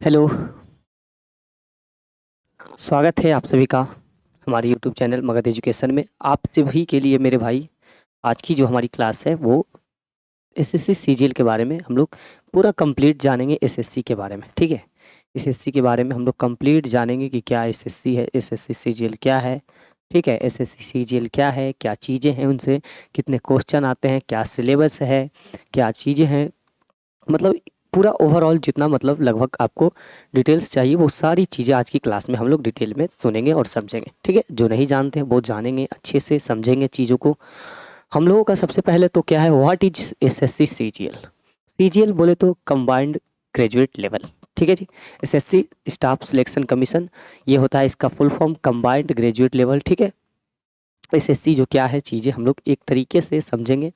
Hello. स्वागत है आप सभी का हमारे यूट्यूब चैनल मगध एजुकेशन में। आप सभी के लिए मेरे भाई आज की जो हमारी क्लास है वो एसएससी सीजीएल के बारे में हम लोग पूरा कंप्लीट जानेंगे। एसएससी के बारे में, ठीक है। एसएससी के बारे में हम लोग कंप्लीट जानेंगे कि क्या एसएससी है, एसएससी सीजीएल क्या है, ठीक है। एसएससी सीजीएल क्या है, क्या चीज़ें हैं, उनसे कितने क्वेश्चन आते हैं, क्या सिलेबस है, क्या चीज़ें हैं, मतलब पूरा ओवरऑल जितना मतलब लगभग आपको डिटेल्स चाहिए वो सारी चीज़ें आज की क्लास में हम लोग डिटेल में सुनेंगे और समझेंगे, ठीक है। जो नहीं जानते हैं वो जानेंगे, अच्छे से समझेंगे चीज़ों को। हम लोगों का सबसे पहले तो क्या है, what is SSC CGL. CGL बोले तो कंबाइंड ग्रेजुएट लेवल, ठीक है जी। एसएससी स्टाफ सिलेक्शन कमीशन, ये होता है इसका full form combined graduate level, ठीक है। एसएससी जो क्या है चीज़ें हम लोग एक तरीके से समझेंगे,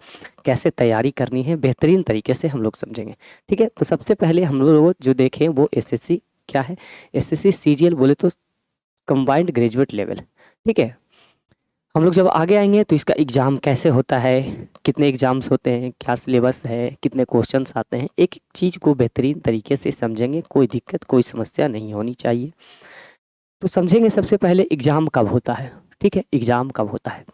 कैसे तैयारी करनी है बेहतरीन तरीके से हम लोग समझेंगे, ठीक है। तो सबसे पहले हम लोग जो देखें वो एसएससी क्या है। एसएससी सीजीएल बोले तो कंबाइंड ग्रेजुएट लेवल, ठीक है। हम लोग जब आगे आएंगे तो इसका एग्ज़ाम कैसे होता है, कितने एग्ज़ाम्स होते हैं, क्या सिलेबस है, कितने क्वेश्चंस आते हैं, एक एक चीज़ को बेहतरीन तरीके से समझेंगे। कोई दिक्कत कोई समस्या नहीं होनी चाहिए। तो समझेंगे सबसे पहले एग्ज़ाम कब होता है, ठीक है। एग्ज़ाम कब होता है,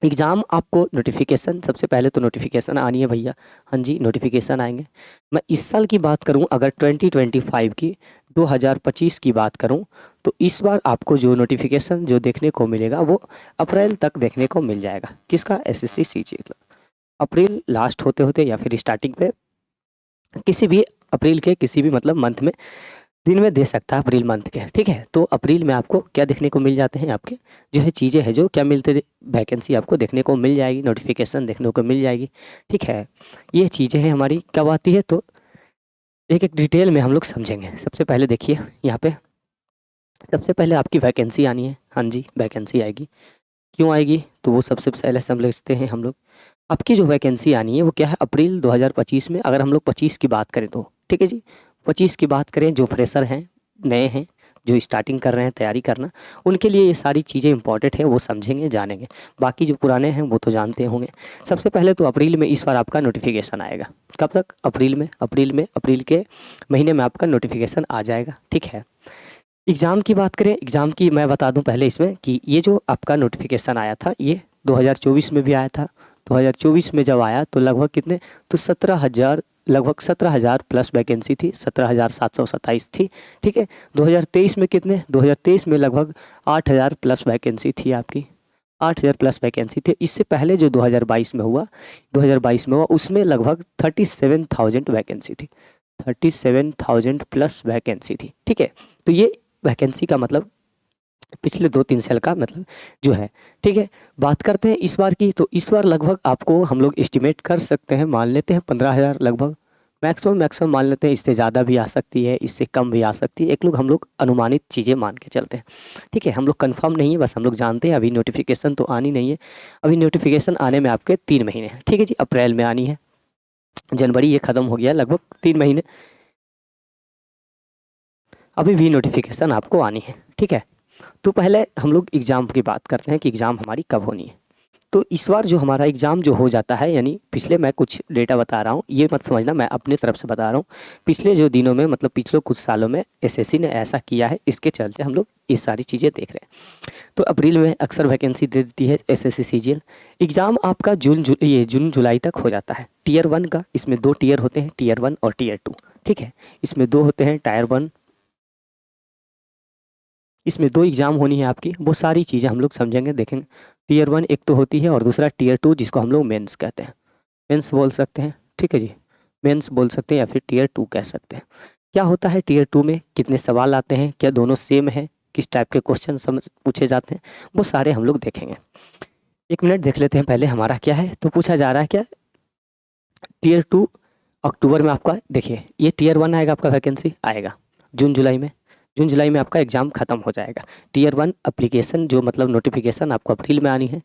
एग्ज़ाम आपको नोटिफिकेशन, सबसे पहले तो नोटिफिकेशन आनी है भैया। हाँ जी, नोटिफिकेशन आएंगे। मैं इस साल की बात करूं, अगर 2025 की 2025 की बात करूं तो इस बार आपको जो नोटिफिकेशन जो देखने को मिलेगा वो अप्रैल तक देखने को मिल जाएगा। किसका, एसएससी सीजीएल। अप्रैल लास्ट होते होते या फिर स्टार्टिंग पे किसी भी अप्रैल के किसी भी मतलब मंथ में दिन में दे सकता है, अप्रैल मंथ के, ठीक है। तो अप्रैल में आपको क्या देखने को मिल जाते हैं, आपके जो है चीज़ें हैं जो क्या मिलते, वैकेंसी आपको देखने को मिल जाएगी, नोटिफिकेशन देखने को मिल जाएगी, ठीक है। ये चीज़ें हैं हमारी कब आती है, तो एक एक डिटेल में हम लोग समझेंगे। सबसे पहले देखिए यहाँ पे, सबसे पहले आपकी वैकेंसी आनी है। हाँ जी, वैकेंसी आएगी। क्यों आएगी, तो वो सबसे पहले समझते हैं हम लोग। आपकी जो वैकेंसी आनी है वो क्या है, अप्रैल 2025 में। अगर हम लोग 25 की बात करें तो ठीक है जी, 25 की बात करें, जो फ्रेशर हैं, नए हैं, जो स्टार्टिंग कर रहे हैं तैयारी करना, उनके लिए ये सारी चीज़ें इंपॉर्टेंट है, वो समझेंगे जानेंगे। बाकी जो पुराने हैं वो तो जानते होंगे। सबसे पहले तो अप्रैल में इस बार आपका नोटिफिकेशन आएगा। कब तक, अप्रैल के महीने में आपका नोटिफिकेशन आ जाएगा, ठीक है। एग्ज़ाम की बात करें, एग्ज़ाम की मैं बता दूं पहले इसमें कि ये जो आपका नोटिफिकेशन आया था ये 2024 में भी आया था। 2024 में जब आया तो लगभग कितने, तो 17,000, लगभग 17,000 प्लस वैकेंसी थी, 17,727 थी, ठीक है। 2023 में कितने, 2023 में लगभग 8,000 प्लस वैकेंसी थी आपकी, 8,000 प्लस वैकेंसी थी। इससे पहले जो 2022 में हुआ, 2022 में हुआ उसमें लगभग 37,000 वैकेंसी थी, 37,000 प्लस वैकेंसी थी, ठीक है। तो ये वैकेंसी का मतलब पिछले 2-3 साल का मतलब जो है, ठीक है। बात करते हैं इस बार की, तो इस बार लगभग आपको हम लोग एस्टिमेट कर सकते हैं, मान लेते हैं 15,000 लगभग, मैक्सिमम मान लेते हैं। इससे ज़्यादा भी आ सकती है, इससे कम भी आ सकती है, एक लोग हम लोग अनुमानित चीज़ें मान के चलते हैं, ठीक है। हम लोग कंफर्म नहीं है, बस हम लोग जानते हैं। अभी नोटिफिकेशन तो आनी नहीं है, अभी नोटिफिकेशन आने में आपके 3 महीने हैं, ठीक है जी। अप्रैल में आनी है, जनवरी ये ख़त्म हो गया, लगभग 3 महीने अभी भी नोटिफिकेशन आपको आनी है, ठीक है। तो पहले हम लोग एग्ज़ाम की बात करते हैं कि एग्ज़ाम हमारी कब होनी है। तो इस बार जो हमारा एग्ज़ाम जो हो जाता है, यानी पिछले, मैं कुछ डेटा बता रहा हूँ, ये मत समझना मैं अपनी तरफ से बता रहा हूँ। पिछले जो दिनों में मतलब पिछले कुछ सालों में एसएससी ने ऐसा किया है, इसके चलते हम लोग ये सारी चीज़ें देख रहे हैं। तो अप्रैल में अक्सर वैकेंसी दे देती है एसएससी सीजीएल। एग्ज़ाम आपका जून जुलाई तक हो जाता है। टीयर 1 का, इसमें 2 टीयर होते हैं, टीयर 1 और टीयर 2, ठीक है। इसमें 2 होते हैं, टायर 1, इसमें 2 एग्ज़ाम होनी है आपकी, वो सारी चीज़ें हम लोग समझेंगे देखेंगे। टीयर 1 एक तो होती है और दूसरा टीयर 2 जिसको हम लोग मेंस कहते हैं, मेंस बोल सकते हैं, ठीक है जी। मेंस बोल सकते हैं या फिर टीयर 2 कह सकते हैं। क्या होता है टीयर 2 में, कितने सवाल आते हैं, क्या दोनों सेम है, किस टाइप के क्वेश्चन समझ पूछे जाते हैं, वो सारे हम लोग देखेंगे। 1 मिनट देख लेते हैं पहले हमारा क्या है। तो पूछा जा रहा है क्या, टीयर 2 अक्टूबर में आपका, देखिए ये टीयर 1 आएगा आपका, वैकेंसी आएगा जून जुलाई में, जून जुलाई में आपका एग्ज़ाम खत्म हो जाएगा। टीयर 1 एप्लीकेशन जो मतलब नोटिफिकेशन आपको अप्रैल में आनी है,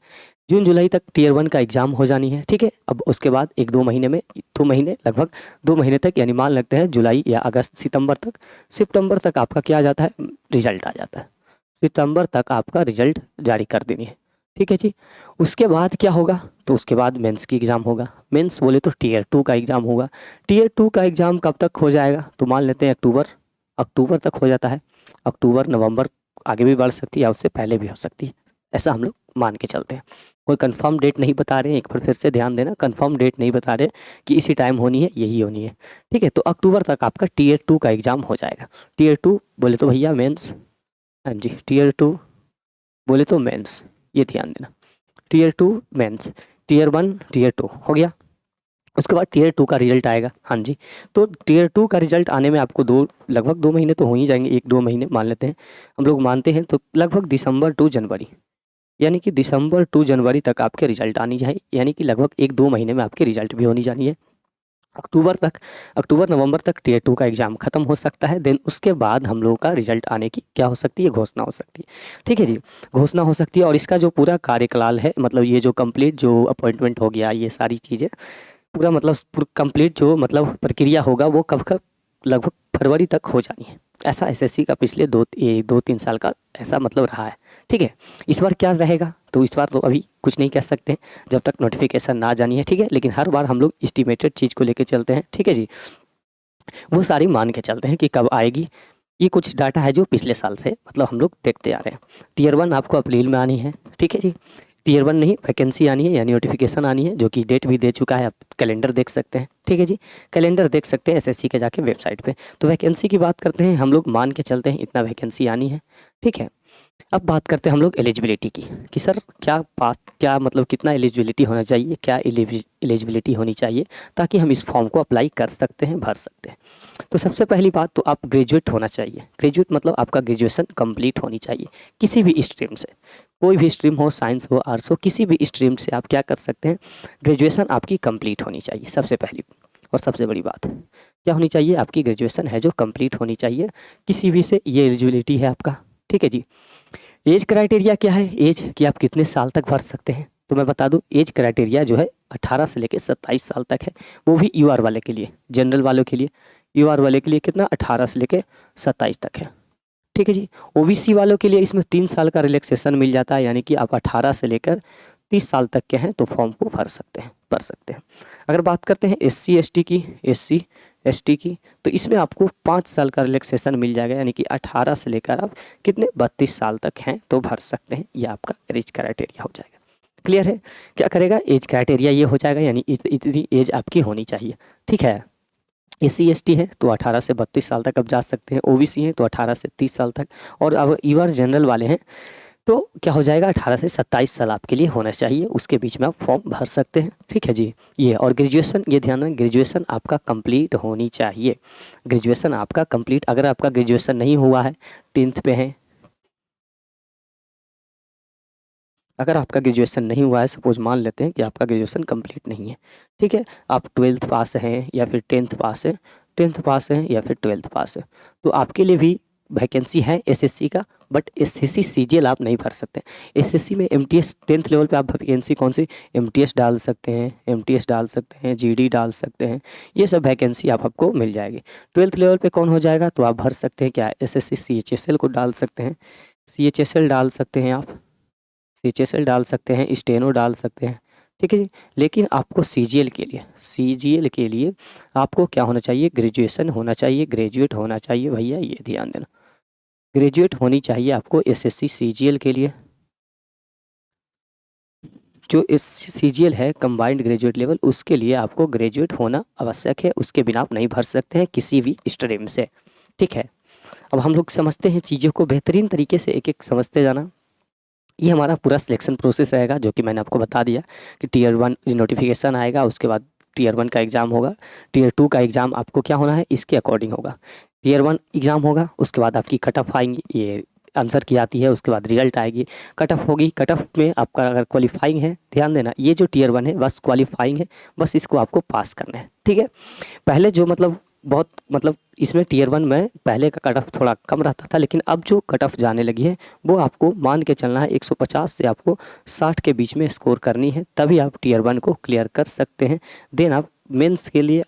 जून जुलाई तक टीयर 1 का एग्ज़ाम हो जानी है, ठीक है। अब उसके बाद 1-2 महीने में, 2 महीने लगभग 2 महीने तक, यानी मान लगते हैं जुलाई या अगस्त सितंबर तक आपका क्या आ जाता है, रिजल्ट आ जाता है। सितंबर तक आपका रिजल्ट जारी कर देनी है, ठीक है जी। उसके बाद क्या होगा, तो उसके बाद मेंस की एग्ज़ाम होगा। मेंस बोले तो टीयर 2 का एग्ज़ाम होगा। टीयर 2 का एग्ज़ाम कब तक हो जाएगा, तो मान लेते हैं अक्टूबर, अक्टूबर तक हो जाता है। अक्टूबर नवंबर आगे भी बढ़ सकती है या उससे पहले भी हो सकती है, ऐसा हम लोग मान के चलते हैं। कोई कंफर्म डेट नहीं बता रहे हैं, एक बार फिर से ध्यान देना, कंफर्म डेट नहीं बता रहे कि इसी टाइम होनी है, यही होनी है। ठीक है, तो अक्टूबर तक आपका टीयर 2 का एग्ज़ाम हो जाएगा। टीयर 2 बोले तो भैया मेंस, हाँ जी, टीयर 2 बोले तो मेंस, ये ध्यान देना। टीयर 2 मेंस, टीयर 1 टीयर 2 हो गया। उसके बाद टीयर 2 का रिजल्ट आएगा। हाँ जी, तो टीयर 2 का रिजल्ट आने में आपको लगभग 2 महीने तो हो ही जाएंगे, 1-2 महीने मान लेते हैं, हम लोग मानते हैं। तो लगभग दिसंबर टू जनवरी, यानी कि दिसंबर टू जनवरी तक आपके रिजल्ट आनी चाहिए, यानी कि लगभग 1-2 महीने में आपके रिजल्ट भी होनी जानी है। अक्टूबर तक, अक्टूबर नवंबर तक टीयर 2 का एग्ज़ाम खत्म हो सकता है। देन उसके बाद हम लोगों का रिजल्ट आने की क्या हो सकती है, घोषणा हो सकती है। ठीक है जी, घोषणा हो सकती है। और इसका जो पूरा कार्यकाल है, मतलब ये जो कंप्लीट जो अपॉइंटमेंट हो गया, ये सारी चीज़ें पूरा मतलब कंप्लीट जो मतलब प्रक्रिया होगा वो कब कब, लगभग फरवरी तक हो जानी है। ऐसा एसएससी का पिछले 2-3 साल का ऐसा मतलब रहा है। ठीक है, इस बार क्या रहेगा तो इस बार तो अभी कुछ नहीं कह सकते हैं जब तक नोटिफिकेशन ना जानी है। ठीक है, लेकिन हर बार हम लोग एस्टिमेटेड चीज़ को लेके चलते हैं। ठीक है जी, वो सारी मान के चलते हैं कि कब आएगी। ये कुछ डाटा है जो पिछले साल से मतलब हम लोग देखते आ रहे हैं। टीयर 1 आपको अप्रैल में आनी है। ठीक है जी, टीयर 1 नहीं, वैकेंसी आनी है यानी नोटिफिकेशन आनी है, जो कि डेट भी दे चुका है, आप कैलेंडर देख सकते हैं। ठीक है जी, कैलेंडर देख सकते हैं एसएससी के जाके वेबसाइट पे। तो वैकेंसी की बात करते हैं, हम लोग मान के चलते हैं इतना वैकेंसी आनी है। ठीक है, अब बात करते हैं हम लोग एलिजिबिलिटी की, कि सर क्या मतलब कितना एलिजिबिलिटी होना चाहिए, क्या एलिजिबिलिटी होनी चाहिए ताकि हम इस फॉर्म को अप्लाई कर सकते हैं, भर सकते हैं। तो सबसे पहली बात तो आप ग्रेजुएट होना चाहिए। ग्रेजुएट मतलब आपका ग्रेजुएशन कंप्लीट होनी चाहिए किसी भी स्ट्रीम से, कोई भी स्ट्रीम हो, साइंस हो, आर्ट्स हो, किसी भी स्ट्रीम से आप क्या कर सकते हैं, ग्रेजुएशन आपकी कंप्लीट होनी चाहिए। सबसे पहली और सबसे बड़ी बात क्या होनी चाहिए, आपकी ग्रेजुएशन है जो कंप्लीट होनी चाहिए किसी भी से, ये एलिजिबिलिटी है आपका। ठीक है जी, एज क्राइटेरिया क्या है, एज कि आप कितने साल तक भर सकते हैं। तो मैं बता दूं, एज क्राइटेरिया जो है 18 से लेकर 27 साल तक है, वो भी यूआर वाले के लिए, जनरल वालों के लिए। यूआर वाले के लिए कितना, 18 से लेकर 27 तक है। ठीक है जी, ओबीसी वालों के लिए इसमें 3 साल का रिलैक्सेशन मिल जाता है, यानी कि आप 18 से लेकर 30 साल तक के हैं तो फॉर्म को भर सकते हैं। अगर बात करते हैं एससी एसटी की, तो इसमें आपको 5 साल का रिलैक्सेशन मिल जाएगा, यानी कि 18 से लेकर आप कितने 32 साल तक हैं तो भर सकते हैं। ये आपका एज क्राइटेरिया हो जाएगा। क्लियर है, क्या करेगा, एज क्राइटेरिया ये हो जाएगा, यानी इतनी एज आपकी होनी चाहिए। ठीक है, एससी एसटी है तो 18 से 32 साल तक आप जा सकते हैं, ओबीसी हैं तो 18 से 30 साल तक, और अब यूआर जनरल वाले हैं तो क्या हो जाएगा, 18 से 27 साल आपके लिए होना चाहिए, उसके बीच में आप फॉर्म भर सकते हैं। ठीक है जी, ये और ग्रेजुएशन, ये ध्यान रखें, ग्रेजुएशन आपका कंप्लीट होनी चाहिए। ग्रेजुएशन आपका कंप्लीट, अगर आपका ग्रेजुएशन नहीं हुआ है, 10th पे हैं, अगर आपका ग्रेजुएशन नहीं हुआ है, सपोज मान लेते हैं कि आपका ग्रेजुएशन कंप्लीट नहीं है, ठीक है, आप 12th पास हैं या फिर 10th पास है, 10th पास है या फिर 12th पास है, तो आपके लिए भी वैकेंसी है एसएससी का, बट एसएससी सीजीएल आप नहीं भर सकते। एसएससी में एमटीएस 10th लेवल पे आप वैकेंसी कौन सी, एमटीएस डाल सकते हैं, एमटीएस डाल सकते हैं, जीडी डाल सकते हैं, ये सब वैकेंसी आपको मिल जाएगी। 12th लेवल पे कौन हो जाएगा, तो आप भर सकते हैं क्या, एसएससी सीएचएसएल को डाल सकते हैं, सीएचएसएल डाल सकते हैं आप, सीएचएसएल डाल सकते हैं, स्टेनो डाल सकते हैं। ठीक है जी, लेकिन आपको सीजीएल के लिए आपको क्या होना चाहिए, ग्रेजुएशन होना चाहिए, ग्रेजुएट होना चाहिए भैया, ये ध्यान देना, ग्रेजुएट होनी चाहिए आपको एसएससी सीजीएल के लिए। जो इस सीजीएल है कंबाइंड ग्रेजुएट लेवल, उसके लिए आपको ग्रेजुएट होना आवश्यक है, उसके बिना आप नहीं भर सकते हैं किसी भी स्ट्रीम से। ठीक है, अब हम लोग समझते हैं चीज़ों को बेहतरीन तरीके से, एक एक समझते जाना। ये हमारा पूरा सिलेक्शन प्रोसेस रहेगा, जो कि मैंने आपको बता दिया कि टीयर 1 नोटिफिकेशन आएगा, उसके बाद टीयर 1 का एग्ज़ाम होगा, टीयर 2 का एग्ज़ाम आपको क्या होना है इसके अकॉर्डिंग होगा। टीयर 1 एग्ज़ाम होगा, उसके बाद आपकी कट ऑफ आएंगी, ये आंसर की आती है, उसके बाद रिजल्ट आएगी, कट ऑफ होगी, कट ऑफ में आपका अगर क्वालिफाइंग है, ध्यान देना ये जो टीयर 1 है बस क्वालिफाइंग है, बस इसको आपको पास करना है। ठीक है, पहले जो बहुत इसमें टीयर 1 में पहले का कट ऑफ थोड़ा कम रहता था, लेकिन अब जो कट ऑफ जाने लगी है वो आपको मान के चलना है 150 से आपको 60 के बीच में स्कोर करनी है, तभी आप टीयर 1 को क्लियर कर सकते हैं। देन आप मेंस के लिए,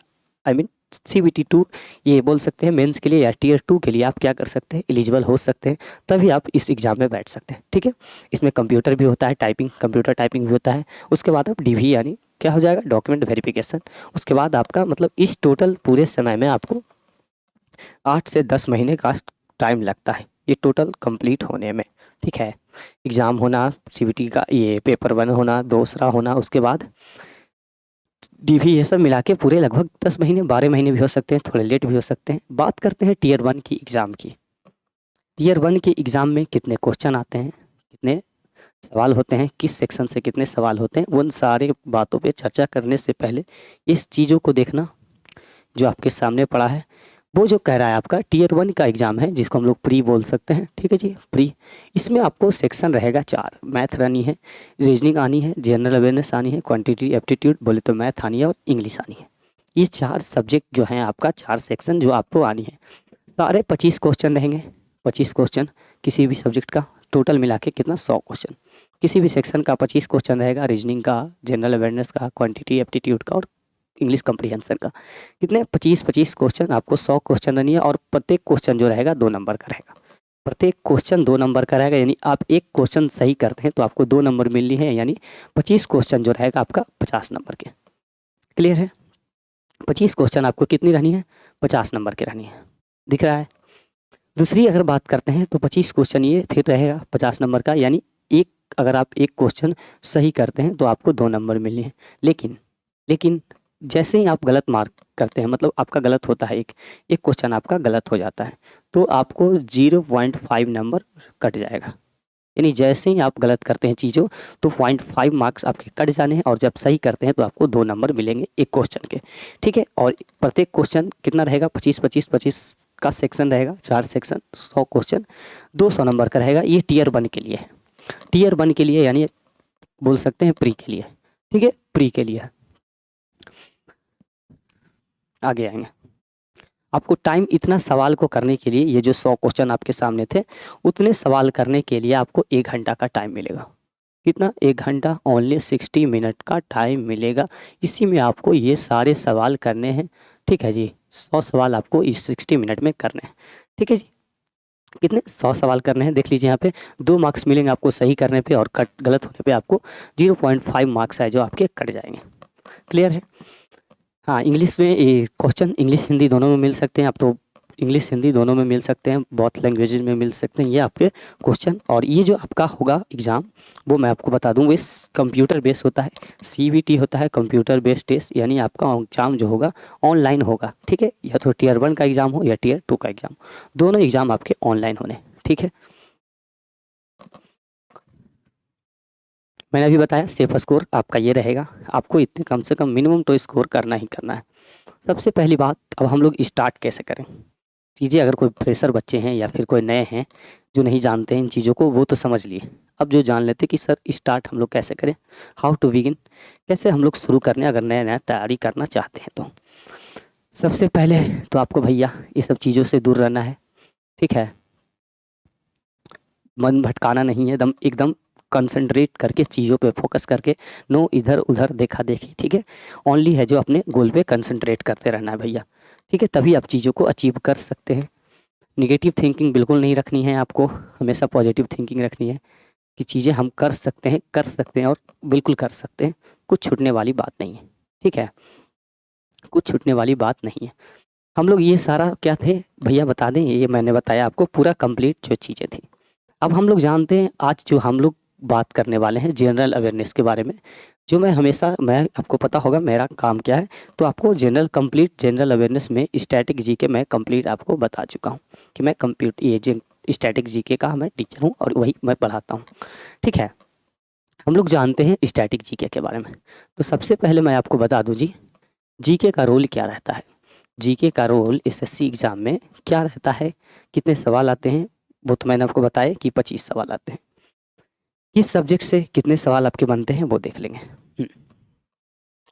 आई मीन CBT 2 ये बोल सकते हैं, मेंस के लिए या टीयर 2 के लिए आप क्या कर सकते हैं, एलिजिबल हो सकते हैं, तभी आप इस एग्ज़ाम में बैठ सकते हैं। ठीक है, इसमें कंप्यूटर भी होता है, कंप्यूटर टाइपिंग भी होता है, उसके बाद आप DV यानी क्या हो जाएगा, डॉक्यूमेंट वेरिफिकेशन, उसके बाद आपका इस टोटल पूरे समय में आपको 8 से 10 महीने का टाइम लगता है ये टोटल कंप्लीट होने में। ठीक है, एग्ज़ाम होना, सीबीटी का ये पेपर 1 होना, दूसरा होना, उसके बाद डीवी, ये सब मिला के पूरे लगभग 10 महीने 12 महीने भी हो सकते हैं, थोड़े लेट भी हो सकते हैं। बात करते हैं टीयर 1 की एग्ज़ाम की। टीयर 1 के एग्ज़ाम में कितने क्वेश्चन आते हैं, कितने सवाल होते हैं, किस सेक्शन से कितने सवाल होते हैं, उन सारे बातों पे चर्चा करने से पहले इस चीज़ों को देखना जो आपके सामने पड़ा है। वो जो कह रहा है आपका टीयर 1 का एग्ज़ाम है, जिसको हम लोग प्री बोल सकते हैं। ठीक है जी, प्री। इसमें आपको सेक्शन रहेगा 4। मैथ आनी है, रीजनिंग आनी है, जनरल अवेयरनेस आनी है, क्वांटिटी एप्टीट्यूड बोले तो मैथ आनी है, और इंग्लिश आनी है। ये 4 सब्जेक्ट जो हैं आपका, 4 सेक्शन जो आपको आनी है। सारे 25 क्वेश्चन रहेंगे। 25 क्वेश्चन किसी भी सब्जेक्ट का, टोटल मिला के कितना, 100 क्वेश्चन। किसी भी सेक्शन का 25 क्वेश्चन रहेगा, रीजनिंग का, जनरल अवेयरनेस का, क्वांटिटी एप्टीट्यूड का और इंग्लिश कम्प्रीहेंशन का। कितने, 25 क्वेश्चन आपको, 100 क्वेश्चन रहनी है। और प्रत्येक क्वेश्चन जो रहेगा 2 नंबर का रहेगा। प्रत्येक क्वेश्चन 2 नंबर का रहेगा, यानी आप एक क्वेश्चन सही करते हैं तो आपको 2 नंबर मिलनी है, यानी 25 क्वेश्चन जो रहेगा आपका 50 नंबर के। क्लियर है? 25 क्वेश्चन आपको कितनी रहनी है, 50 नंबर की रहनी है। दिख रहा है? दूसरी अगर बात करते हैं तो 25 क्वेश्चन ये फिर रहेगा 50 नंबर का, यानी अगर आप एक क्वेश्चन सही करते हैं तो आपको 2 नंबर मिलने हैं। लेकिन जैसे ही आप गलत मार्क करते हैं, मतलब आपका गलत होता है, एक क्वेश्चन आपका गलत हो जाता है, तो आपको 0.5 नंबर कट जाएगा। यानी जैसे ही आप गलत करते हैं चीज़ों, तो 0.5 मार्क्स आपके कट जाने हैं, और जब सही करते हैं तो आपको 2 नंबर मिलेंगे एक क्वेश्चन के। ठीक है, और प्रत्येक क्वेश्चन कितना रहेगा, 25 का सेक्शन रहेगा, 4 सेक्शन, 100 क्वेश्चन, 200 नंबर का रहेगा। ये टीयर 1 के लिए है। टीयर 1 के लिए, यानी बोल सकते हैं प्री के लिए। ठीक है, प्री के लिए आगे आएंगे। आपको टाइम इतना सवाल को करने के लिए, ये जो 100 क्वेश्चन आपके सामने थे, उतने सवाल करने के लिए आपको 1 घंटा का टाइम मिलेगा। कितना, 1 घंटा, ओनली 60 मिनट का टाइम मिलेगा। इसी में आपको ये सारे सवाल करने हैं। ठीक है जी, 100 सवाल आपको इस 60 मिनट में करने हैं। ठीक है जी, कितने, 100 सवाल करने हैं। देख लीजिए यहाँ पे 2 मार्क्स मिलेंगे आपको सही करने पे, और गलत होने पे आपको 0.5 मार्क्स है जो आपके कट जाएंगे। क्लियर है? हाँ, इंग्लिश में ये क्वेश्चन इंग्लिश हिंदी दोनों में मिल सकते हैं। आप तो इंग्लिश हिंदी दोनों में मिल सकते हैं, बहुत लैंग्वेजेज में मिल सकते हैं ये आपके क्वेश्चन। और ये जो आपका होगा एग्ज़ाम, वो मैं आपको बता दूँ, वो कंप्यूटर बेस होता है। सीबीटी होता है कंप्यूटर बेस्ड टेस्ट, यानी आपका एग्ज़ाम जो होगा ऑनलाइन होगा। ठीक है, या तो टीयर 1 का एग्ज़ाम हो या टीयर 2 का एग्ज़ाम, दोनों एग्ज़ाम आपके ऑनलाइन होने। ठीक है, मैंने अभी बताया सेफ स्कोर आपका ये रहेगा। आपको इतने कम से कम मिनिमम तो स्कोर करना ही करना है। सबसे पहली बात, अब हम लोग स्टार्ट कैसे करें चीज़ें। अगर कोई फ्रेशर बच्चे हैं या फिर कोई नए हैं जो नहीं जानते हैं इन चीज़ों को, वो तो समझ लिए। अब जो जान लेते कि सर स्टार्ट हम लोग कैसे करें, हाउ टू बिगिन, कैसे हम लोग शुरू करने, अगर नया नया तैयारी करना चाहते हैं तो सबसे पहले तो आपको भैया ये सब चीज़ों से दूर रहना है। ठीक है, मन भटकाना नहीं है, एकदम कंसंट्रेट करके चीज़ों पे फोकस करके, नो इधर उधर देखा देखी। ठीक है, ओनली है जो अपने गोल पे कंसंट्रेट करते रहना है भैया। ठीक है, तभी आप चीज़ों को अचीव कर सकते हैं। निगेटिव थिंकिंग बिल्कुल नहीं रखनी है आपको, हमेशा पॉजिटिव थिंकिंग रखनी है कि चीज़ें हम कर सकते हैं और बिल्कुल कर सकते हैं। कुछ छूटने वाली बात नहीं है। ठीक है, कुछ छूटने वाली बात नहीं है। हम लोग ये सारा क्या थे भैया बता दें, ये मैंने बताया आपको पूरा कंप्लीट जो चीज़ें थी। अब हम लोग जानते हैं आज जो हम लोग बात करने वाले हैं जनरल अवेयरनेस के बारे में, जो मैं आपको पता होगा मेरा काम क्या है। तो आपको जनरल अवेयरनेस में स्टैटिक जीके मैं कंप्लीट आपको बता चुका हूँ कि मैं स्टैटिक जीके का मैं टीचर हूँ और वही मैं पढ़ाता हूँ। ठीक है, हम लोग जानते हैं स्टैटिक जीके के बारे में। तो सबसे पहले मैं आपको बता दूँ जी, जीके का रोल क्या रहता है। जीके का रोल एसएससी एग्ज़ाम में क्या रहता है, कितने सवाल आते हैं, वो तो मैंने आपको बताया कि 25 सवाल आते हैं। किस सब्जेक्ट से कितने सवाल आपके बनते हैं वो देख लेंगे।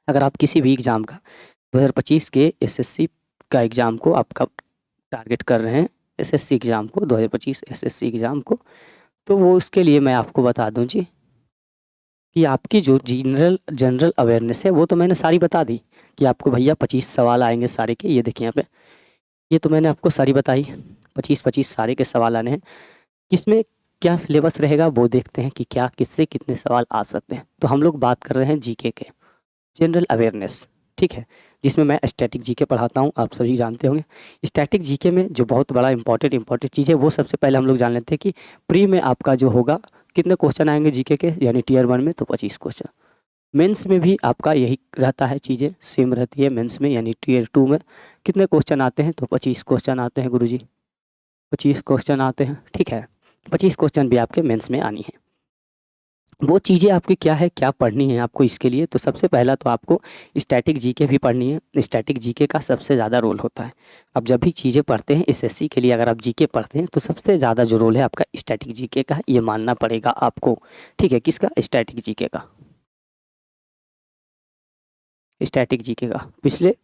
अगर आप किसी भी एग्ज़ाम का 2025 के एसएससी का एग्ज़ाम को आपका टारगेट कर रहे हैं, एसएससी एग्ज़ाम को 2025 एसएससी एग्ज़ाम को, तो वो उसके लिए मैं आपको बता दूं जी कि आपकी जो जनरल अवेयरनेस है वो तो मैंने सारी बता दी कि आपको भैया 25 सवाल आएंगे सारे के। ये देखिए यहाँ पे, ये तो मैंने आपको सारी बताई, 25 सारे के सवाल आने हैं। किसमें क्या सिलेबस रहेगा वो देखते हैं कि क्या किससे कितने सवाल आ सकते हैं। तो हम लोग बात कर रहे हैं जीके के, जनरल अवेयरनेस। ठीक है, जिसमें मैं स्टैटिक जीके पढ़ाता हूँ, आप सभी जानते होंगे। स्टैटिक जीके में जो बहुत बड़ा इंपॉर्टेंट चीज़ है वो सबसे पहले हम लोग जान लेते हैं कि प्री में आपका जो होगा कितने क्वेश्चन आएंगे जीके के, यानी टीयर 1 में तो 25 क्वेश्चन। मेंस में भी आपका यही रहता है, चीज़ें सेम रहती है। मेंस में यानी टीयर 2 में कितने क्वेश्चन आते हैं, तो 25 क्वेश्चन आते हैं गुरुजी, 25 क्वेश्चन आते हैं। ठीक है, 25 क्वेश्चन भी आपके मेंस में आनी है। वो चीज़ें आपकी क्या है, क्या पढ़नी है आपको इसके लिए, तो सबसे पहला तो आपको स्टैटिक जीके भी पढ़नी है। स्टैटिक जीके का सबसे ज़्यादा रोल होता है। अब जब भी चीज़ें पढ़ते हैं एसएससी के लिए, अगर आप जीके पढ़ते हैं तो सबसे ज़्यादा जो रोल है आपका स्टैटिक जीके का, ये मानना पड़ेगा आपको। ठीक है, किसका, स्टैटिक जीके का। स्टैटिक जीके का पिछले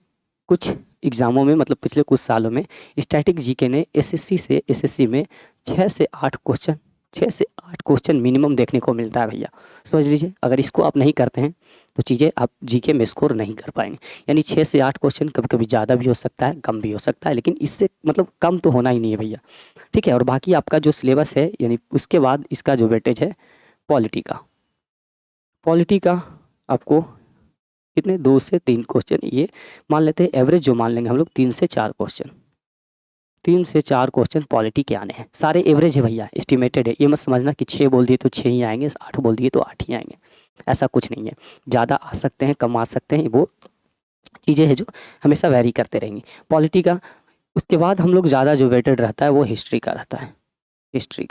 कुछ एग्ज़ामों में, मतलब पिछले कुछ सालों में स्टैटिक जीके ने एसएससी में 6 से 8 क्वेश्चन मिनिमम देखने को मिलता है भैया, समझ लीजिए। अगर इसको आप नहीं करते हैं तो चीज़ें आप जीके में स्कोर नहीं कर पाएंगे। यानी 6 से 8 क्वेश्चन, कभी कभी ज़्यादा भी हो सकता है, कम भी हो सकता है, लेकिन इससे मतलब कम तो होना ही नहीं है भैया। ठीक है, और बाकी आपका जो सिलेबस है, यानी उसके बाद इसका जो वेटेज है पॉलिटी का आपको कितने, 2 से 3 क्वेश्चन, ये मान लेते हैं एवरेज जो मान लेंगे हम लोग 3 से 4 क्वेश्चन। 3 से 4 क्वेश्चन पॉलिटी के आने हैं, सारे एवरेज है भैया, एस्टिमेटेड है। ये मत समझना कि 6 बोल दिए तो 6 ही आएंगे, 8 बोल दिए तो 8 ही आएंगे, ऐसा कुछ नहीं है। ज़्यादा आ सकते हैं, कम आ सकते हैं, वो चीज़ें हैं जो हमेशा वैरी करते रहेंगी। पॉलिटी का उसके बाद हम लोग ज़्यादा जो वेटेड रहता है वो हिस्ट्री का रहता है। हिस्ट्री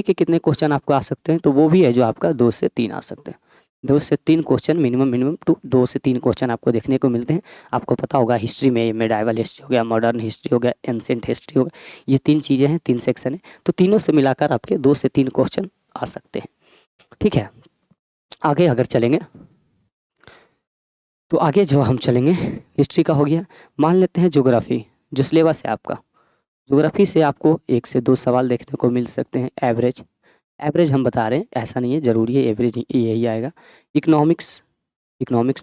के कितने क्वेश्चन आपको आ सकते हैं, तो वो भी है जो आपका 2 से 3 आ सकते हैं। 2 से 3 क्वेश्चन मिनिमम तो 2 से 3 क्वेश्चन आपको देखने को मिलते हैं। आपको पता होगा हिस्ट्री में मेडाइवल हिस्ट्री हो गया, मॉडर्न हिस्ट्री हो गया, एंशिएंट हिस्ट्री हो गया, ये 3 चीज़ें हैं, 3 सेक्शन है, तो तीनों से मिलाकर आपके 2 से 3 क्वेश्चन आ सकते हैं। ठीक है, आगे अगर चलेंगे तो आगे जो हम चलेंगे, हिस्ट्री का हो गया। मान लेते हैं ज्योग्राफी, जो सिलेबस है आपका, ज्योग्राफी से आपको 1 से 2 सवाल देखने को मिल सकते हैं। एवरेज हम बता रहे हैं, ऐसा नहीं है ज़रूरी है एवरेज यही आएगा। इकोनॉमिक्स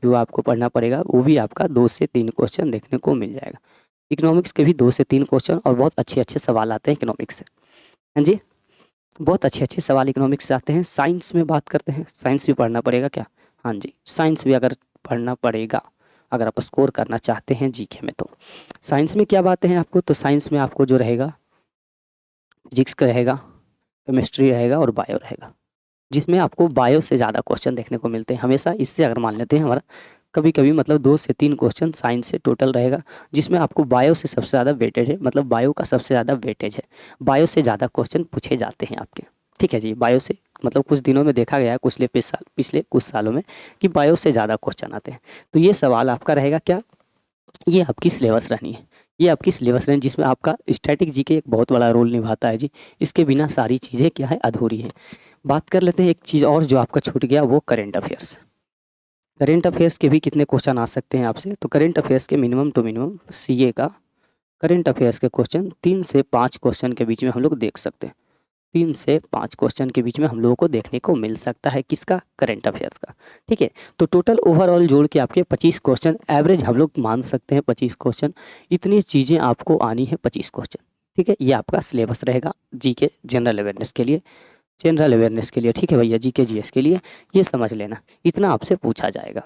भी आपको पढ़ना पड़ेगा, वो भी आपका 2 से 3 क्वेश्चन देखने को मिल जाएगा। इकोनॉमिक्स के भी 2 से 3 क्वेश्चन, और बहुत अच्छे सवाल आते हैं इकोनॉमिक्स से। हाँ जी, बहुत अच्छे सवाल इकोनॉमिक्स से आते हैं। साइंस में बात करते हैं, साइंस भी पढ़ना पड़ेगा क्या, हाँ जी, साइंस भी अगर पढ़ना पड़ेगा, अगर आप स्कोर करना चाहते हैं जीके में। तो साइंस में क्या बातें हैं आपको, तो साइंस में आपको जो रहेगा, फिजिक्स का रहेगा, केमिस्ट्री रहेगा और बायो रहेगा, जिसमें आपको बायो से ज़्यादा क्वेश्चन देखने को मिलते हैं हमेशा। इससे अगर मान लेते हैं हमारा कभी कभी मतलब 2 से 3 क्वेश्चन साइंस से टोटल रहेगा, जिसमें आपको बायो से सबसे ज़्यादा वेटेज है, मतलब बायो का सबसे ज़्यादा वेटेज है, बायो से ज़्यादा क्वेश्चन पूछे जाते हैं आपके। ठीक है जी, बायो से मतलब कुछ दिनों में देखा गया है, पिछले कुछ सालों में, कि बायो से ज़्यादा क्वेश्चन आते हैं। तो ये सवाल आपका रहेगा क्या, ये आपकी सिलेबस रहनी है, ये आपकी सिलेबस रहनी, जिसमें आपका स्टैटिक जीके एक बहुत बड़ा रोल निभाता है जी। इसके बिना सारी चीज़ें क्या है, अधूरी है। बात कर लेते हैं एक चीज़ और जो आपका छूट गया, वो करेंट अफेयर्स। करेंट अफेयर्स के भी कितने क्वेश्चन आ सकते हैं आपसे, तो करेंट अफेयर्स के मिनिमम टू मिनिमम सीए का करेंट अफेयर्स के क्वेश्चन 3 से 5 क्वेश्चन के बीच में हम लोग देख सकते हैं। 3 से 5 क्वेश्चन के बीच में हम लोगों को देखने को मिल सकता है, किसका, करेंट अफेयर्स का। ठीक है, तो टोटल ओवरऑल जोड़ के आपके 25 क्वेश्चन, एवरेज हम लोग मान सकते हैं 25 क्वेश्चन, इतनी चीज़ें आपको आनी है 25 क्वेश्चन। ठीक है, ये आपका सिलेबस रहेगा जीके जनरल अवेयरनेस के लिए, ठीक है भैया, जीके जीएस के लिए ये समझ लेना, इतना आपसे पूछा जाएगा।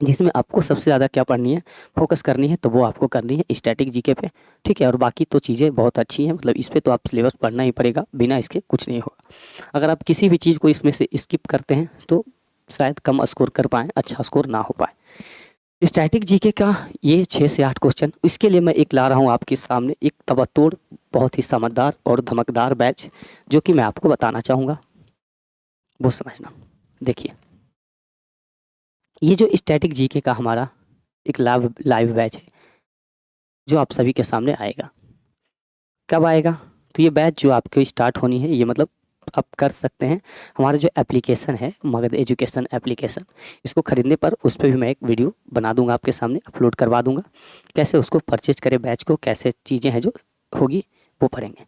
जिसमें आपको सबसे ज़्यादा क्या पढ़नी है, फोकस करनी है, तो वो आपको करनी है स्टैटिक जीके पे। ठीक है, और बाकी तो चीज़ें बहुत अच्छी हैं, मतलब इस पे तो आप सिलेबस पढ़ना ही पड़ेगा, बिना इसके कुछ नहीं होगा। अगर आप किसी भी चीज़ को इसमें से स्किप करते हैं तो शायद कम स्कोर कर पाएँ, अच्छा स्कोर ना हो पाए। स्टैटिक जीके का ये 6 से 8 क्वेश्चन, इसके लिए मैं एक ला रहा हूँ आपके सामने एक तबतोड़, बहुत ही समझदार और धमकदार बैच, जो कि मैं आपको बताना चाहूँगा, वो समझना। देखिए, ये जो स्टैटिक जीके का हमारा एक लाइव बैच है, जो आप सभी के सामने आएगा। कब आएगा, तो ये बैच जो आपको स्टार्ट होनी है, ये मतलब आप कर सकते हैं। हमारा जो एप्लीकेशन है, मगध एजुकेशन एप्लीकेशन, इसको ख़रीदने पर उस पर भी मैं एक वीडियो बना दूंगा, आपके सामने अपलोड करवा दूंगा, कैसे उसको परचेज करें, बैच को कैसे चीज़ें हैं जो होगी वो पढ़ेंगे।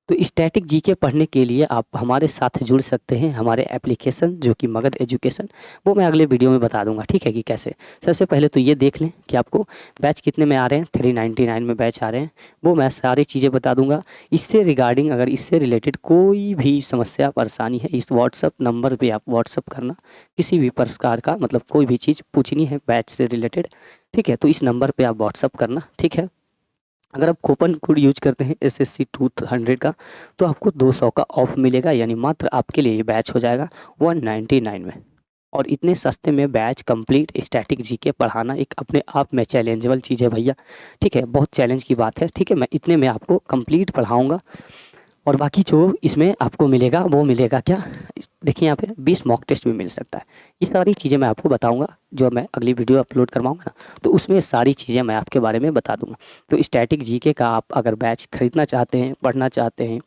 तो स्टैटिक जीके पढ़ने के लिए आप हमारे साथ जुड़ सकते हैं, हमारे एप्लीकेशन जो कि मगध एजुकेशन, वो मैं अगले वीडियो में बता दूंगा, ठीक है कि कैसे। सबसे पहले तो ये देख लें कि आपको बैच कितने में आ रहे हैं, 399 में बैच आ रहे हैं, वो मैं सारी चीज़ें बता दूंगा। इससे रिगार्डिंग अगर इससे रिलेटेड कोई भी समस्या परेशानी है, इस व्हाट्सअप नंबर पर आप व्हाट्सअप करना, किसी भी प्रकार का मतलब कोई भी चीज़ पूछनी है बैच से रिलेटेड, ठीक है, तो इस नंबर पर आप व्हाट्सअप करना, ठीक है। अगर आप कूपन कोड यूज करते हैं SSC 200 का, तो आपको 200 का ऑफ मिलेगा, यानी मात्र आपके लिए ये बैच हो जाएगा 199 में। और इतने सस्ते में बैच कंप्लीट स्टैटिक जीके पढ़ाना एक अपने आप में चैलेंजेबल चीज़ है भैया, ठीक है, बहुत चैलेंज की बात है, ठीक है। मैं इतने में आपको कंप्लीट पढ़ाऊँगा। और बाकी जो इसमें आपको मिलेगा वो मिलेगा क्या, देखिए यहाँ पे 20 मॉक टेस्ट भी मिल सकता है। ये सारी चीज़ें मैं आपको बताऊंगा, जो मैं अगली वीडियो अपलोड करवाऊंगा ना, तो उसमें सारी चीज़ें मैं आपके बारे में बता दूंगा। तो स्टैटिक जीके का आप अगर बैच खरीदना चाहते हैं, पढ़ना चाहते हैं,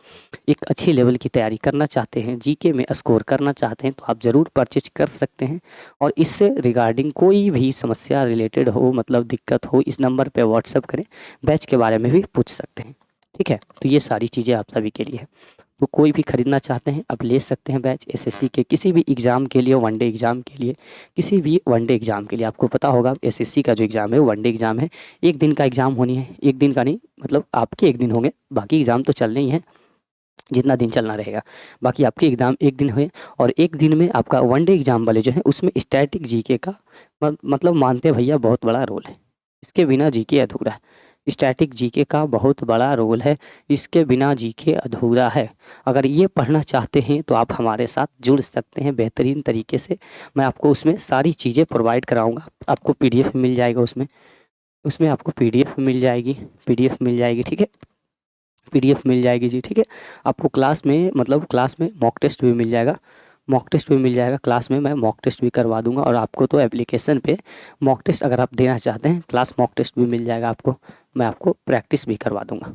एक अच्छी लेवल की तैयारी करना चाहते हैं, जीके में स्कोर करना चाहते हैं, तो आप ज़रूर परचेज कर सकते हैं। और इससे रिगार्डिंग कोई भी समस्या रिलेटेड हो, मतलब दिक्कत हो, इस नंबर पर व्हाट्सअप करें, बैच के बारे में भी पूछ सकते हैं, ठीक है। तो ये सारी चीज़ें आप सभी के लिए है। तो कोई भी खरीदना चाहते हैं आप ले सकते हैं बैच, SSC के किसी भी एग्ज़ाम के लिए, वनडे एग्ज़ाम के लिए, किसी भी वनडे एग्ज़ाम के लिए। आपको पता होगा SSC का जो एग्ज़ाम है वो वनडे एग्ज़ाम है, एक दिन का एग्ज़ाम होनी है, एक दिन का नहीं, मतलब आपके एक दिन होंगे, बाकी एग्ज़ाम तो चलने ही हैं, जितना दिन चलना रहेगा, बाकी आपके एग्ज़ाम एक दिन हुए। और एक दिन में आपका वनडे एग्ज़ाम वाले जो है उसमें स्टैटिक जीके का मतलब मानते भैया बहुत बड़ा रोल है, इसके बिना जीके अधूरा है। स्टैटिक जीके का बहुत बड़ा रोल है, इसके बिना जीके अधूरा है। अगर ये पढ़ना चाहते हैं तो आप हमारे साथ जुड़ सकते हैं बेहतरीन तरीके से। मैं आपको उसमें सारी चीज़ें प्रोवाइड कराऊंगा, आपको PDF मिल जाएगा, उसमें आपको PDF मिल जाएगी, PDF मिल जाएगी, ठीक है, PDF मिल जाएगी जी, ठीक है। आपको क्लास में मतलब क्लास में मॉक टेस्ट भी मिल जाएगा, मॉक टेस्ट भी मिल जाएगा, क्लास में मैं मॉक टेस्ट भी करवा दूंगा। और आपको तो एप्लीकेशन पे मॉक टेस्ट अगर आप देना चाहते हैं, क्लास मॉक टेस्ट भी मिल जाएगा आपको, मैं आपको प्रैक्टिस भी करवा दूंगा,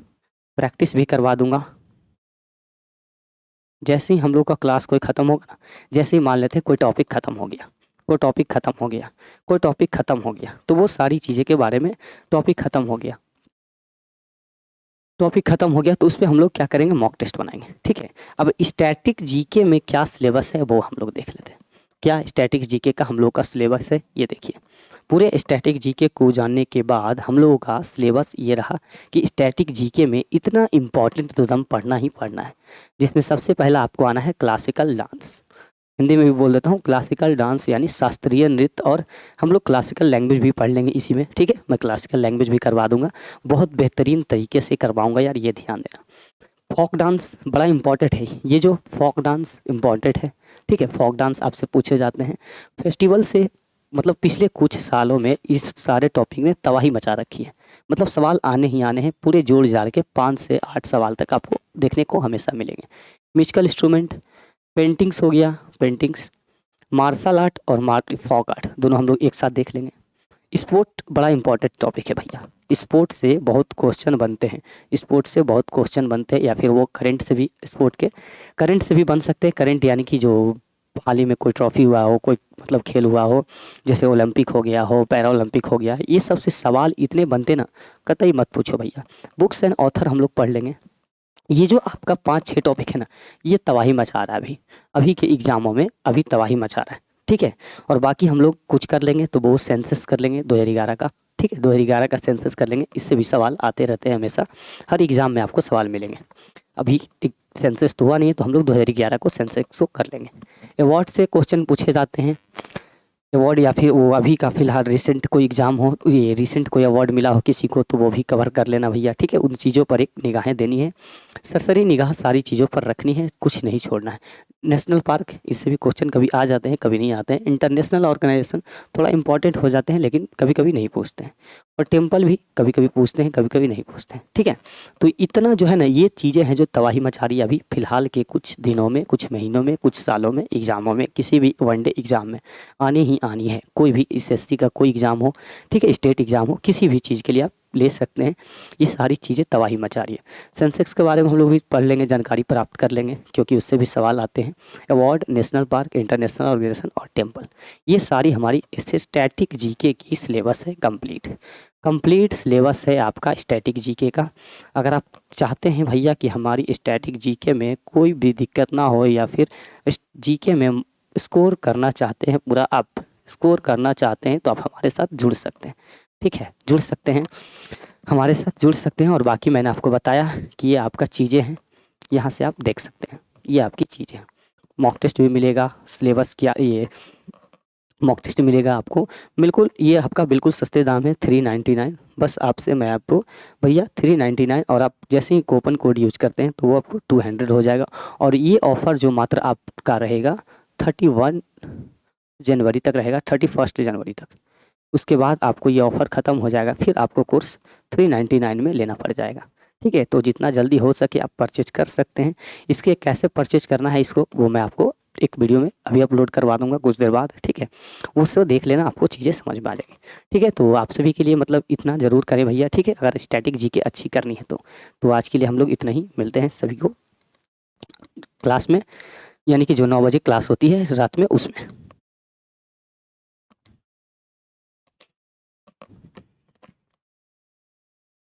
प्रैक्टिस भी करवा दूंगा। जैसे ही हम लोग का क्लास कोई ख़त्म होगा ना, जैसे ही मान लेते हैं कोई टॉपिक ख़त्म हो गया, कोई टॉपिक ख़त्म हो गया, कोई टॉपिक ख़त्म हो गया, तो वो सारी चीज़ें के बारे में, टॉपिक ख़त्म हो गया, टॉपिक ख़त्म हो गया, तो उस पर हम लोग क्या करेंगे, मॉक टेस्ट बनाएंगे, ठीक है। अब स्टैटिक जीके में क्या सिलेबस है वो हम लोग देख लेते हैं। क्या स्टैटिक जीके का हम लोग का सिलेबस है, ये देखिए। पूरे स्टैटिक जीके को जानने के बाद हम लोगों का सिलेबस ये रहा कि स्टैटिक जीके में इतना इम्पॉर्टेंट तो दम पढ़ना ही पढ़ना है, जिसमें सबसे पहला आपको आना है क्लासिकल डांस, हिंदी में भी बोल देता हूँ क्लासिकल डांस यानी शास्त्रीय नृत्य। और हम लोग क्लासिकल लैंग्वेज भी पढ़ लेंगे इसी में, ठीक है, मैं क्लासिकल लैंग्वेज भी करवा दूंगा, बहुत बेहतरीन तरीके से करवाऊंगा यार, ये ध्यान देना। फोक डांस बड़ा इम्पॉर्टेंट है, ये जो फोक डांस इम्पॉर्टेंट है, ठीक है। फोक डांस आपसे पूछे जाते हैं फेस्टिवल से, मतलब पिछले कुछ सालों में इस सारे टॉपिक ने तबाही मचा रखी है, मतलब सवाल आने ही आने हैं, पूरे जोड़ जाड़ के 5 से 8 सवाल तक आपको देखने को हमेशा मिलेंगे। म्यूजिकल इंस्ट्रूमेंट, पेंटिंग्स हो गया, पेंटिंग्स, मार्शल आर्ट और फोक आर्ट दोनों हम लोग एक साथ देख लेंगे। स्पोर्ट बड़ा इंपॉर्टेंट टॉपिक है भैया, स्पोर्ट से बहुत क्वेश्चन बनते हैं, स्पोर्ट से बहुत क्वेश्चन बनते हैं, या फिर वो करंट से भी, स्पोर्ट के करंट से भी बन सकते हैं। करंट यानी कि जो हाल ही में कोई ट्रॉफी हुआ हो, कोई मतलब खेल हुआ हो, जैसे ओलंपिक हो गया हो, पैरा ओलंपिक हो गया, ये सब से सवाल इतने बनते ना, कतई मत पूछो भैया। बुक्स एंड ऑथर हम लोग पढ़ लेंगे। ये जो आपका 5-6 टॉपिक है ना, ये तबाही मचा रहा है अभी, अभी के एग्ज़ामों में अभी तबाही मचा रहा है, ठीक है। और बाकी हम लोग कुछ कर लेंगे, तो वो सेंसस कर लेंगे 2011 का, ठीक है, 2011 का सेंसस कर लेंगे, इससे भी सवाल आते रहते हैं हमेशा, हर एग्ज़ाम में आपको सवाल मिलेंगे। अभी सेंसस तो हुआ नहीं है, तो हम लोग 2011 को सेंसस को कर लेंगे। अवार्ड से क्वेश्चन पूछे जाते हैं, अवार्ड या फिर वो अभी का फ़िलहाल रिसेंट कोई एग्ज़ाम हो, ये रिसेंट कोई अवार्ड मिला हो किसी को, तो वो भी कवर कर लेना भैया, ठीक है। उन चीज़ों पर एक निगाहें देनी है, सरसरी निगाह सारी चीज़ों पर रखनी है, कुछ नहीं छोड़ना है। नेशनल पार्क, इससे भी क्वेश्चन कभी आ जाते हैं कभी नहीं आते हैं। इंटरनेशनल ऑर्गेनाइजेशन थोड़ा इंपॉर्टेंट हो जाते हैं, लेकिन कभी कभी नहीं पूछते हैं। और टेम्पल भी कभी कभी पूछते हैं, कभी कभी नहीं पूछते हैं, ठीक है। तो इतना जो है ना, ये चीज़ें हैं जो तबाही मचा रही है अभी फ़िलहाल के कुछ दिनों में, कुछ महीनों में, कुछ सालों में, एग्ज़ामों में, किसी भी वनडे एग्ज़ाम में आनी ही आनी है। कोई भी SSC का कोई एग्ज़ाम हो, ठीक है, स्टेट एग्ज़ाम हो, किसी भी चीज़ के लिए आप ले सकते हैं। ये सारी चीज़ें तबाही मचा रही है। सेंसेक्स के बारे में हम लोग भी पढ़ लेंगे, जानकारी प्राप्त कर लेंगे, क्योंकि उससे भी सवाल आते हैं। Award, national park, international organisation और टेम्पल, ये सारी हमारी स्टैटिक जीके की सिलेबस है। कंप्लीट सिलेबस है आपका स्टैटिक जीके का। अगर आप चाहते हैं भैया कि हमारी स्टैटिक जीके में कोई भी दिक्कत ना हो, या फिर जीके में स्कोर करना चाहते हैं, पूरा आप स्कोर करना चाहते हैं, तो आप हमारे साथ जुड़ सकते हैं। ठीक है, जुड़ सकते हैं, हमारे साथ जुड़ सकते हैं। और बाकी मैंने आपको बताया कि ये आपका चीज़ें हैं, यहाँ से आप देख सकते हैं, ये आपकी चीज़ें हैं। मॉक टेस्ट भी मिलेगा, सिलेबस क्या, ये मॉक टेस्ट मिलेगा आपको बिल्कुल। ये आपका बिल्कुल सस्ते दाम है, 399। बस आपसे मैं आपको भैया 399, और आप जैसे ही कूपन कोड यूज करते हैं तो वो आपको 200 हो जाएगा। और ये ऑफ़र जो मात्र आपका रहेगा 31 जनवरी तक रहेगा, 31 जनवरी तक। उसके बाद आपको ये ऑफ़र ख़त्म हो जाएगा, फिर आपको कोर्स 399 में लेना पड़ जाएगा। ठीक है, तो जितना जल्दी हो सके आप परचेज कर सकते हैं। इसके कैसे परचेज करना है इसको, वो मैं आपको एक वीडियो में अभी अपलोड करवा दूंगा कुछ देर बाद। ठीक है, उसको देख लेना, आपको चीज़ें समझ में आ जाएगी। ठीक है, तो आप सभी के लिए मतलब इतना ज़रूर करें भैया। ठीक है, अगर स्टैटिक जीके अच्छी करनी है तो आज के लिए हम लोग इतना ही। मिलते हैं सभी को क्लास में, यानी कि जो 9 बजे क्लास होती है रात में, उसमें।